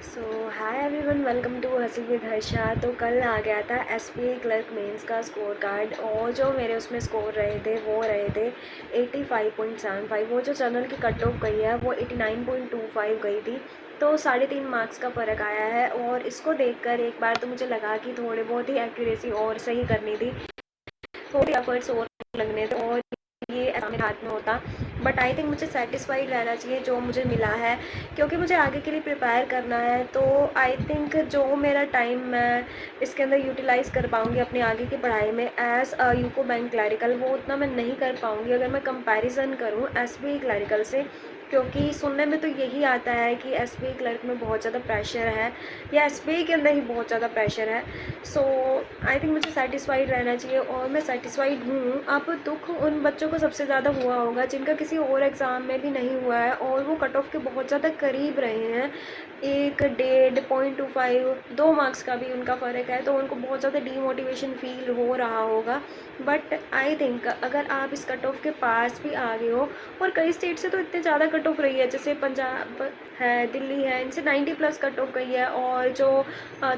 So hi everyone, welcome to Hansi with Harsha. तो कल आ गया था एसबीआई क्लर्क मेंस का स्कोर कार्ड और जो मेरे उसमें स्कोर रहे थे 85.75। वो जो जनरल की कट ऑफ गई है वो 89.25 गई थी। तो 3.5 मार्क्स का फ़र्क आया है और इसको देखकर एक बार तो मुझे लगा कि थोड़े बहुत ही एक्यूरेसी और सही करनी थी, थोड़ी एफर्ट्स और लगने थे और ये मेरे हाथ में होता। बट आई थिंक मुझे सेटिस्फाइड रहना चाहिए जो मुझे मिला है, क्योंकि मुझे आगे के लिए प्रिपेयर करना है। तो आई थिंक जो मेरा टाइम मैं इसके अंदर यूटिलाइज़ कर पाऊँगी अपनी आगे की पढ़ाई में as a UCO bank clerical, वो उतना मैं नहीं कर पाऊँगी अगर मैं कंपैरिजन करूँ एसबीआई क्लैरिकल से। क्योंकि सुनने में तो यही आता है कि एसबीआई क्लर्क में बहुत ज़्यादा प्रेशर है या एसबीआई के अंदर ही बहुत ज़्यादा प्रेशर है। सो आई थिंक मुझे सेटिस्फाइड रहना चाहिए और मैं सेटिस्फाइड हूँ। अब दुख उन बच्चों को सबसे ज़्यादा हुआ होगा जिनका किसी और एग्ज़ाम में भी नहीं हुआ है और वो कट ऑफ के बहुत ज़्यादा करीब रहे हैं। 1.5 2 मार्क्स का भी उनका फ़र्क है, तो उनको बहुत ज़्यादा डीमोटिवेशन फ़ील हो रहा होगा। बट आई थिंक अगर आप इस कट ऑफ के पास भी आ गए हो, और कई स्टेट से तो इतने ज़्यादा कट ऑफ रही है, जैसे पंजाब है, दिल्ली है, इनसे 90 प्लस कट ऑफ गई है और जो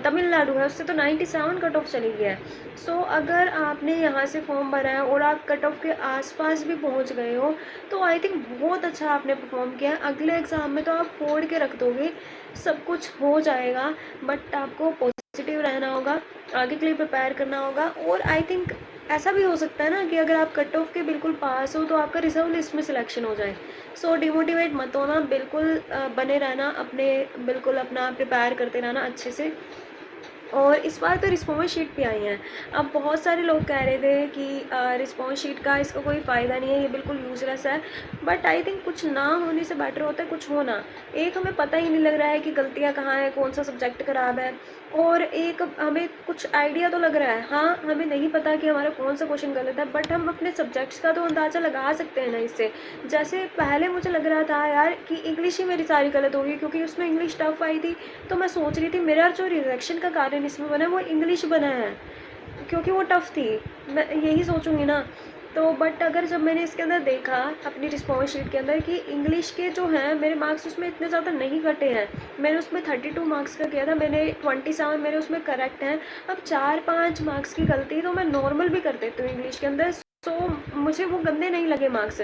तमिलनाडु है उससे तो 97 कट ऑफ चली गई है। सो अगर आपने यहाँ से फॉर्म भरा है और आप कट ऑफ के आसपास भी पहुँच गए हो, तो आई थिंक बहुत अच्छा आपने परफॉर्म किया है। अगले एग्ज़ाम में तो आप फोड़ के रख दोगे, सब कुछ हो जाएगा। बट आपको पॉजिटिव रहना होगा, आगे के लिए प्रिपेयर करना होगा। और आई थिंक ऐसा भी हो सकता है ना कि अगर आप कट ऑफ के बिल्कुल पास हो तो आपका रिजर्व लिस्ट में सिलेक्शन हो जाए। सो डिमोटिवेट मत होना, बिल्कुल बने रहना, अपने बिल्कुल अपना प्रिपेयर करते रहना अच्छे से। और इस बार तो रिस्पॉन्स शीट भी आई हैं। अब बहुत सारे लोग कह रहे थे कि रिस्पॉन्स शीट का इसका कोई फ़ायदा नहीं है, ये बिल्कुल यूज़लेस है। बट आई थिंक कुछ ना होने से बेटर होता है कुछ होना। एक हमें पता ही नहीं लग रहा है कि गलतियाँ कहाँ हैं, कौन सा सब्जेक्ट ख़राब है, और एक हमें कुछ आइडिया तो लग रहा है। हाँ, हमें नहीं पता कि हमारा कौन सा क्वेश्चन गलत है, बट हम अपने सब्जेक्ट्स का तो अंदाज़ा लगा सकते हैं ना इससे। जैसे पहले मुझे लग रहा था यार कि इंग्लिश ही मेरी सारी गलत होगी, क्योंकि उसमें इंग्लिश टफ आई थी। तो मैं सोच रही थी मेरा जो रिजेक्शन का कारण इसमें बना है वो इंग्लिश बना है, क्योंकि वो टफ़ थी। मैं यही सोचूंगी ना। तो बट अगर जब मैंने इसके अंदर देखा अपनी रिस्पॉन्स शीट के अंदर कि इंग्लिश के जो हैं मेरे मार्क्स उसमें इतने ज़्यादा नहीं घटे हैं। मैंने उसमें 32 मार्क्स का किया था, मैंने 27 मेरे उसमें करेक्ट हैं। अब 4-5 मार्क्स की गलती तो मैं नॉर्मल भी कर देती हूँ इंग्लिश के अंदर। सो मुझे वो गंदे नहीं लगे मार्क्स।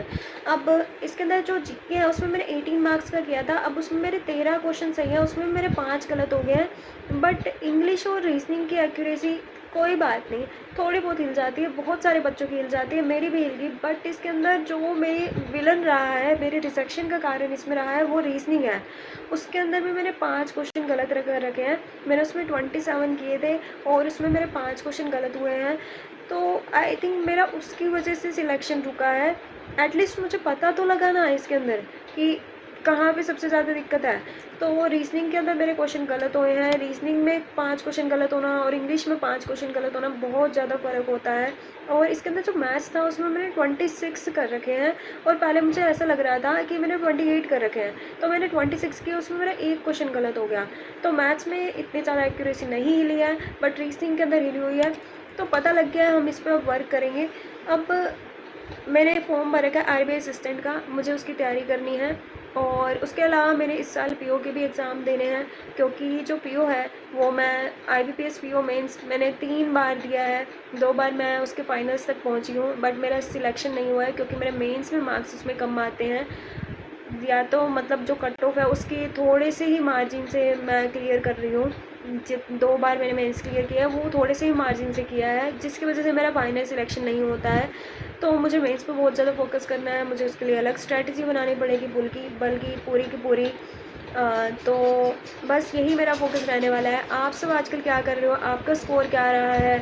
अब इसके अंदर जो जीके है उसमें मैंने 18 मार्क्स का किया था। अब उसमें मेरे 13 क्वेश्चन सही है, उसमें मेरे 5 गलत हो गए हैं। बट इंग्लिश और रीजनिंग की एक्यूरेसी कोई बात नहीं, थोड़ी बहुत हिल जाती है, बहुत सारे बच्चों की हिल जाती है, मेरी भी हिल गई। बट इसके अंदर जो मेरी विलन रहा है, मेरे रिजेक्शन का कारण इसमें रहा है, वो रीजनिंग है। उसके अंदर भी मैंने 5 क्वेश्चन गलत रखे हैं। मैंने उसमें 27 किए थे और उसमें मेरे 5 क्वेश्चन गलत हुए हैं। तो आई थिंक मेरा उसकी वजह से सिलेक्शन रुका है। एटलीस्ट मुझे पता तो लगा ना इसके अंदर कि कहाँ पे सबसे ज़्यादा दिक्कत है। तो रीजनिंग के अंदर मेरे क्वेश्चन गलत हुए हैं। रीजनिंग में 5 क्वेश्चन गलत होना और इंग्लिश में 5 क्वेश्चन गलत होना बहुत ज़्यादा फ़र्क होता है। और इसके अंदर जो मैथ्स था उसमें मैंने 26 कर रखे हैं, और पहले मुझे ऐसा लग रहा था कि मैंने 28 कर रखे हैं। तो मैंने 26 किए, उसमें मेरा एक क्वेश्चन गलत हो गया। तो मैथ्स में इतनी ज़्यादा एक्यूरेसी नहीं हिली है, बट रीजनिंग के अंदर हिली हुई है। तो पता लग गया है, हम इस पर अब वर्क करेंगे। अब मैंने फॉर्म भरा है आरबीआई असिस्टेंट का, मुझे उसकी तैयारी करनी है। और उसके अलावा मैंने इस साल पीओ के भी एग्ज़ाम देने हैं, क्योंकि जो पीओ है वो मैं आईबीपीएस पीओ मेंस मैंने 3 बार दिया है। 2 बार मैं उसके फाइनल्स तक पहुंची हूँ, बट मेरा सिलेक्शन नहीं हुआ है क्योंकि मेरे मेंस में मार्क्स उसमें कम आते हैं। या तो मतलब जो कट ऑफ है उसके थोड़े से ही मार्जिन से मैं क्लियर कर रही हूँ। जब 2 बार मैंने मेंस क्लियर किया है वो थोड़े से ही मार्जिन से किया है, जिसकी वजह से मेरा फाइनल सिलेक्शन नहीं होता है। तो मुझे मेंस पे बहुत ज़्यादा फोकस करना है, मुझे उसके लिए अलग स्ट्रैटेजी बनानी पड़ेगी, बल्कि पूरी की पूरी। तो बस यही मेरा फोकस रहने वाला है। आप सब आजकल क्या कर रहे हो, आपका स्कोर क्या रहा है?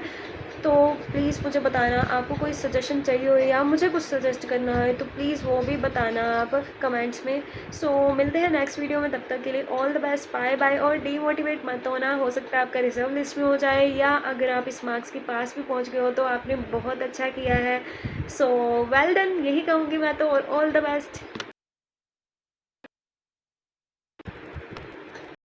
तो प्लीज़ मुझे बताना। आपको कोई सजेशन चाहिए हो या मुझे कुछ सजेस्ट करना है तो प्लीज़ वो भी बताना आप कमेंट्स में। सो मिलते हैं नेक्स्ट वीडियो में, तब तक के लिए all the best, bye bye. और डीमोटिवेट मत होना, हो सकता है आपका रिजर्व लिस्ट में हो जाए, या अगर आप इस मार्क्स के पास भी पहुंच गए हो तो आपने बहुत अच्छा किया है। सो वेल डन, यही कहूँगी मैं तो, और ऑल द बेस्ट।